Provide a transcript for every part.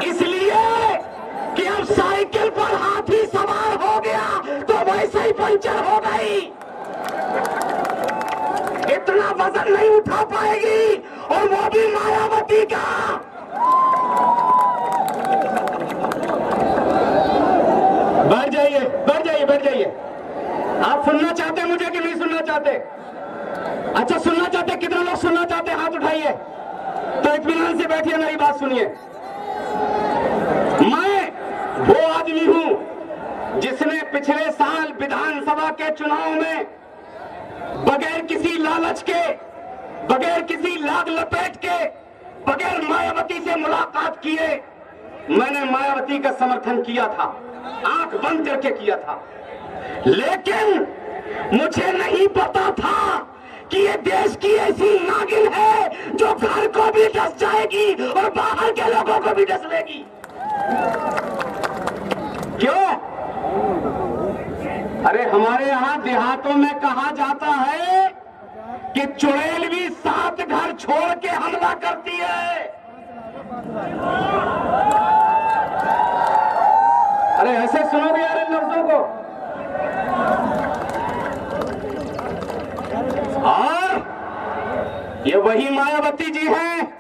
इसलिए कि अब साइकिल पर हाथी सवार हो गया तो वैसे ही पंचर हो गई, इतना वजन नहीं उठा पाएगी, और वो भी मायावती का। बैठ जाइए, बैठ जाइए, बैठ जाइए। आप सुनना चाहते हैं मुझे कि नहीं सुनना चाहते? अच्छा, सुनना चाहते? कितने लोग सुनना चाहते हैं? हाथ उठाइए। तो इत्मीनान से बैठिए, मेरी बात सुनिए। मैं वो आदमी हूं जिसने पिछले साल विधानसभा के चुनाव में बगैर किसी लालच के, बगैर किसी लाग लपेट के, बगैर मायावती से मुलाकात किए मैंने मायावती का समर्थन किया था, आंख बंद करके किया था। लेकिन मुझे नहीं पता था कि ये देश की ऐसी नागिन है जो घर को भी डस जाएगी और बाहर के लोगों को भी डस लेगी। क्यों? अरे हमारे यहां देहातों में कहा जाता है कि चुड़ैल भी 7 घर छोड़ के हमला करती है। अरे ऐसे सुनोगे यार इन लफ्जों को? और ये वही मायावती जी हैं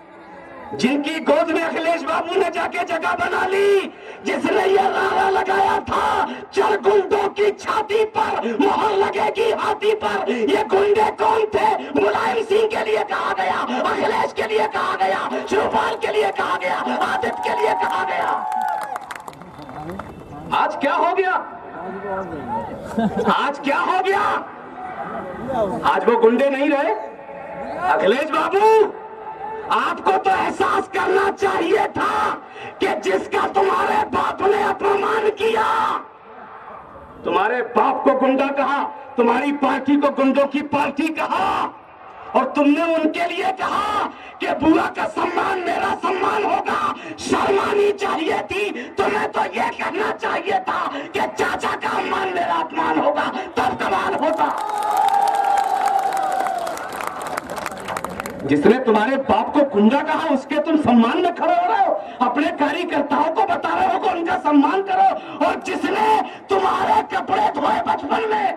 जिनकी गोद में अखिलेश बाबू ने जाके जगह बना ली, जिसने ये नारा लगाया था, चल गुंडों की छाती पर मोहर लगेगी हाथी पर। ये गुंडे कौन थे? मुलायम सिंह के लिए कहा गया, अखिलेश के लिए कहा गया, शिवपाल के लिए कहा गया, आदित्य के लिए कहा गया। आज क्या हो गया? आज क्या हो गया? आज वो गुंडे नहीं रहे। अखिलेश बाबू, आपको तो एहसास करना चाहिए था कि जिसका तुम्हारे बाप ने अपमान किया, तुम्हारे बाप को गुंडा कहा, तुम्हारी पार्टी को गुंडों की पार्टी कहा, और तुमने उनके लिए कहा कि बुआ का सम्मान मेरा सम्मान होगा। शर्म आनी चाहिए थी। तुम्हें तो ये कहना चाहिए था कि चाचा का सम्मान मेरा अपमान होगा, तब कमाल होता। जिसने तुम्हारे बाप को गुंडा कहा उसके तुम सम्मान में खड़े हो रहे हो, अपने कार्यकर्ताओं को बता रहे हो कि उनका सम्मान करो। और जिसने तुम्हारे कपड़े धोए बचपन में,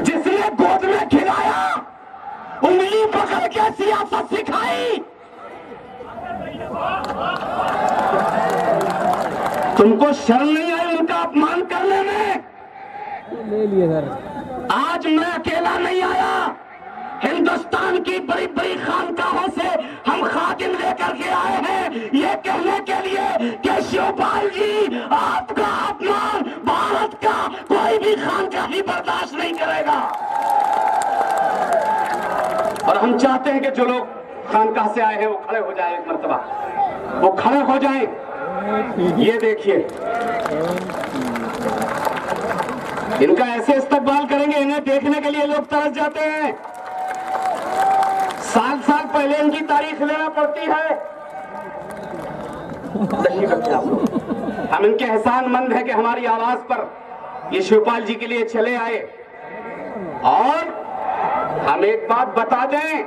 जिसने गोद में खिलाया, उंगली पकड़ के सियासत सिखाई, तुमको शर्म नहीं आई उनका अपमान करने में? ले लिए सर। आज मैं अकेला नहीं आया, हिंदुस्तान की बड़ी बड़ी खानकाहों से हम खादिम लेकर के आए हैं ये कहने के लिए कि शिवपाल जी, आपका अपमान भारत का कोई भी खानकाही बर्दाश्त नहीं करेगा। और हम चाहते हैं कि जो लोग खानकाह से आए हैं वो खड़े हो जाए, एक मर्तबा वो खड़े हो जाए। ये देखिए, इनका ऐसे इस्तकबाल करेंगे, इन्हें देखने के लिए लोग तरस जाते हैं। साल साल पहले इनकी तारीख लेना पड़ती है। हम इनके एहसानमंद हैं कि हमारी आवाज पर ये शिवपाल जी के लिए चले आए। और हम एक बात बता दें,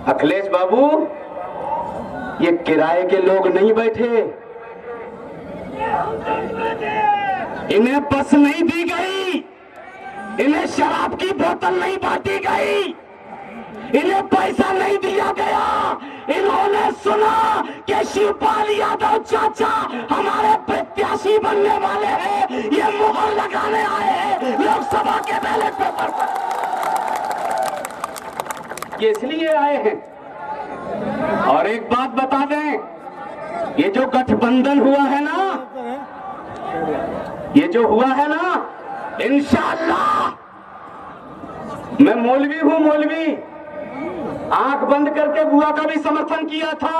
अखिलेश बाबू, ये किराए के लोग नहीं बैठे, इन्हें बस नहीं दी गई, इन्हें शराब की बोतल नहीं बांटी गई, इन्हें पैसा नहीं दिया गया। इन्होंने सुना कि शिवपाल यादव चाचा हमारे प्रत्याशी बनने वाले हैं, ये मुहर लगाने आए हैं लोकसभा के बैलेट पेपर पर। ये इसलिए आए हैं। और एक बात बता दें, ये जो गठबंधन हुआ है ना, ये जो हुआ है ना, इंशाअल्लाह, मैं मौलवी हूं, मौलवी, आंख बंद करके बुआ का भी समर्थन किया था।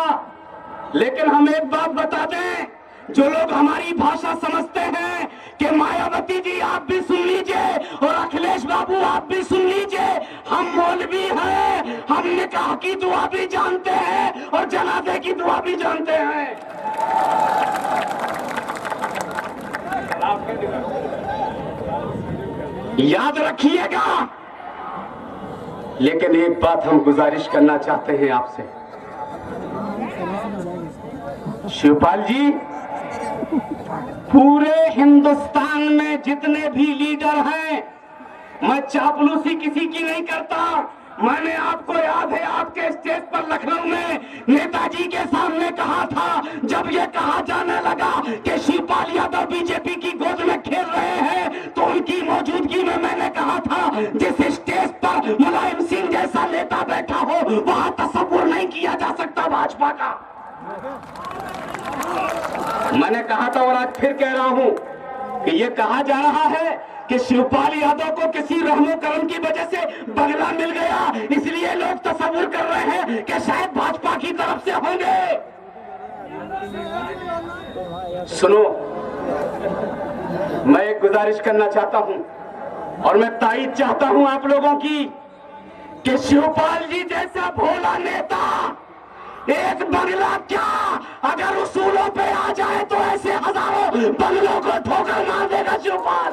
लेकिन हम एक बात बता दें, जो लोग हमारी भाषा समझते हैं कि मायावती जी आप भी सुन लीजिए और अखिलेश बाबू आप भी सुन लीजिए, हम मौलवी हैं, हम निकाह की दुआ भी जानते हैं और जनाजे की दुआ भी जानते हैं। याद रखिएगा, लेकिन एक बात हम गुजारिश करना चाहते हैं आपसे, शिवपाल जी, पूरे हिंदुस्तान में जितने भी लीडर हैं, मैं चापलूसी किसी की नहीं करता। मैंने आपको याद है आपके स्टेज पर लखनऊ में नेताजी के सामने कहा था, जब ये कहा जाने लगा कि शिवपाल यादव बीजेपी की गोद में खेल रहे हैं, तो उनकी मौजूदगी में मैंने कहा था जिस स्टेज पर मुलायम सिंह जैसा नेता बैठा हो वहां तसव्वुर नहीं किया जा सकता भाजपा का। मैंने कहा था और आज फिर कह रहा हूं कि ये कहा जा रहा है कि शिवपाल यादव को किसी रहमो करम की वजह से बंगला मिल गया, इसलिए लोग तसव्वुर कर रहे हैं कि शायद भाजपा की तरफ से होंगे। सुनो, मैं एक गुजारिश करना चाहता हूं और मैं तायीद चाहता हूं आप लोगों की कि शिवपाल जी जैसा भोला नेता एक बंगला क्या अगर उसूलों पे आ जाए तो ऐसे हजारों बंगलों को ठोकर मार देगा शिवपाल।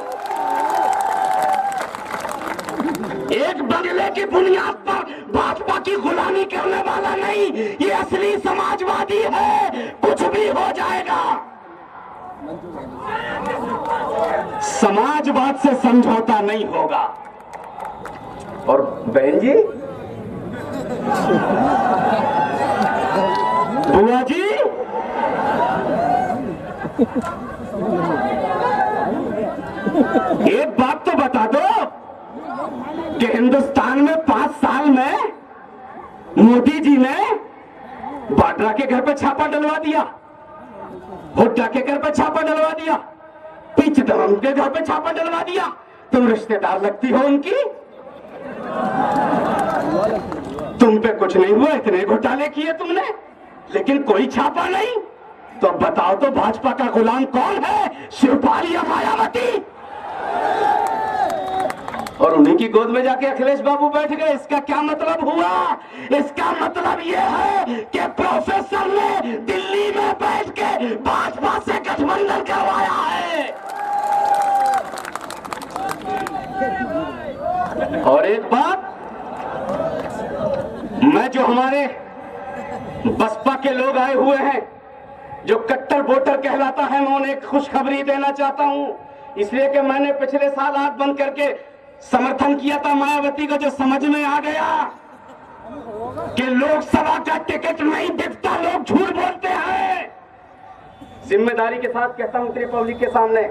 एक बंगले की बुनियाद पर भाजपा की गुलामी करने वाला नहीं, ये असली समाजवादी है, कुछ भी हो जाएगा। समाजवाद से समझौता नहीं होगा। और बहन जी, बुआ जी, एक बात तो बता दो कि हिंदुस्तान में 5 साल में मोदी जी ने वाड्रा के घर पे छापा डलवा दिया, हुड्डा के घर पे छापा डलवा दिया, पी चिदम्बरम के घर पे छापा डलवा दिया। तुम रिश्तेदार लगती हो उनकी, तुम पे कुछ नहीं हुआ, इतने घोटाले किए तुमने, लेकिन कोई छापा नहीं। तो बताओ तो भाजपा का गुलाम कौन है, शिवपाल या मायावती? और उन्हीं की गोद में जाके अखिलेश बाबू बैठ गए। इसका क्या मतलब हुआ? इसका मतलब यह है कि प्रोफेसर ने दिल्ली में बैठ के भाजपा से गठबंधन करवाया है। और एक बात, मैं जो हमारे बसपा के लोग आए हुए हैं जो कट्टर वोटर कहलाता है, मैं उन्हें खुशखबरी देना चाहता हूं, इसलिए कि मैंने पिछले साल आंख बंद करके समर्थन किया था मायावती को। जो समझ में आ गया कि लोकसभा का टिकट नहीं बिकता, लोग झूठ बोलते हैं, जिम्मेदारी के साथ कहता हूं पूरी पब्लिक के सामने,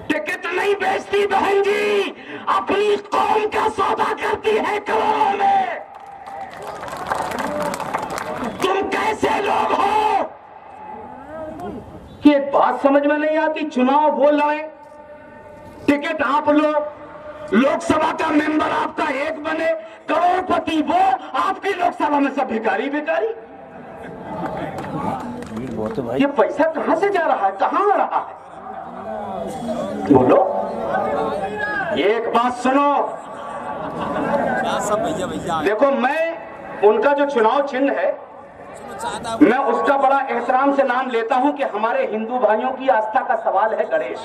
टिकट नहीं बेचती बहन जी, अपनी कौम का सौदा करती है करोड़ों में। तुम कैसे लोग हो कि बात समझ में नहीं आती? चुनाव वो लड़े, टिकट आप लो, लोकसभा का मेंबर आपका एक बने, करोड़पति वो, आपकी लोकसभा में सब भिखारी भिखारी। ये पैसा कहां से जा रहा है, कहां आ रहा है? बोलो, एक बात सुनो, देखो, मैं उनका जो चुनाव चिन्ह है, मैं उसका बड़ा एहतराम से नाम लेता हूं कि हमारे हिंदू भाइयों की आस्था का सवाल है गणेश।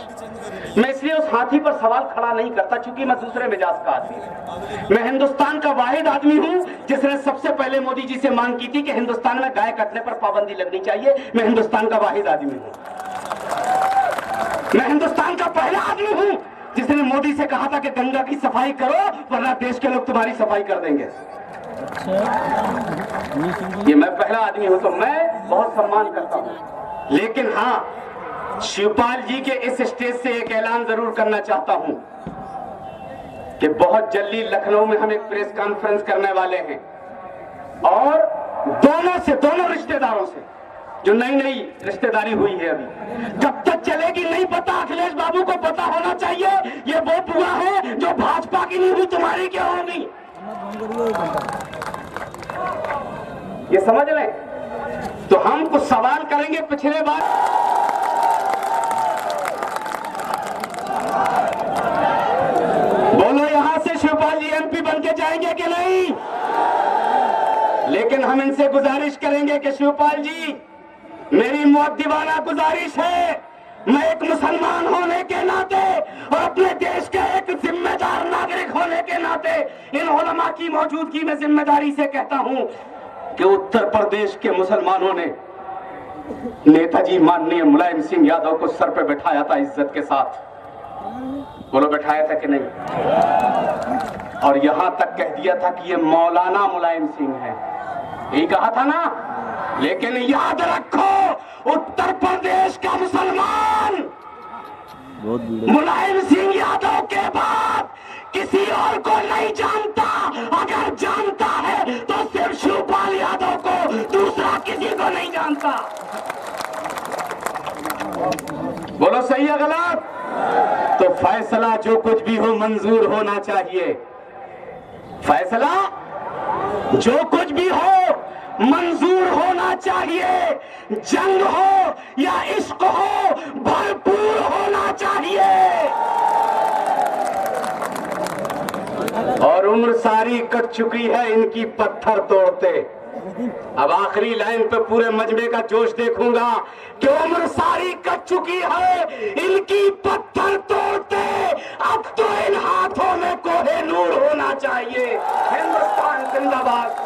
मैं इसलिए उस हाथी पर सवाल खड़ा नहीं करता, क्योंकि मैं दूसरे मिजाज का आदमी हूं। मैं हिंदुस्तान का वाहिद आदमी हूं जिसने सबसे पहले मोदी जी से मांग की थी कि हिंदुस्तान में गाय कटने पर पाबंदी लगनी चाहिए। मैं हिंदुस्तान का वाहिद आदमी हूं। मैं हिंदुस्तान का पहला आदमी हूं जिसने मोदी से कहा था कि गंगा की सफाई करो वरना देश के लोग तुम्हारी सफाई कर देंगे। ये मैं पहला आदमी हूं, तो मैं बहुत सम्मान करता हूं। लेकिन हाँ, शिवपाल जी के इस स्टेज से एक ऐलान जरूर करना चाहता हूं कि बहुत जल्दी लखनऊ में हम एक प्रेस कॉन्फ्रेंस करने वाले हैं और दोनों रिश्तेदारों से जो नई नई रिश्तेदारी हुई है, अभी कब तक चलेगी नहीं पता, अखिलेश बाबू को पता होना चाहिए। ये वो बुआ है जो भाजपा की नहीं हुई, तुम्हारी क्या होगी, ये समझ लें। तो हम कुछ सवाल करेंगे पिछले बार, बोलो यहां से शिवपाल जी एमपी बन के जाएंगे कि नहीं? लेकिन हम इनसे गुजारिश करेंगे कि शिवपाल जी, मेरी मुअद्दिबाना गुजारिश है, मैं एक मुसलमान होने के नाते और अपने देश के एक जिम्मेदार नागरिक होने के नाते इन उलमा की मौजूदगी में जिम्मेदारी से कहता हूं कि उत्तर प्रदेश के मुसलमानों ने नेताजी माननीय मुलायम सिंह यादव को सर पे बैठाया था इज्जत के साथ। बोलो बैठाया था कि नहीं? और यहां तक कह दिया था कि ये मौलाना मुलायम सिंह है, यही कहा था ना। लेकिन याद रखो, उत्तर प्रदेश का मुसलमान मुलायम सिंह यादव के बाद किसी और को नहीं जानता। अगर जानता है तो सिर्फ शिवपाल यादव को, दूसरा किसी को नहीं जानता। बोलो सही है गलत? तो फैसला जो कुछ भी हो मंजूर होना चाहिए। फैसला जो कुछ भी हो मंजूर होना चाहिए। जंग हो या इश्क हो भरपूर होना चाहिए। और उम्र सारी कट चुकी है इनकी पत्थर तोड़ते। अब आखिरी लाइन पे पूरे मजमे का जोश देखूंगा कि उम्र सारी कट चुकी है इनकी पत्थर तोड़ते। अब तो इन हाथों में कोहे नूर होना चाहिए। हिंदुस्तान जिंदाबाद।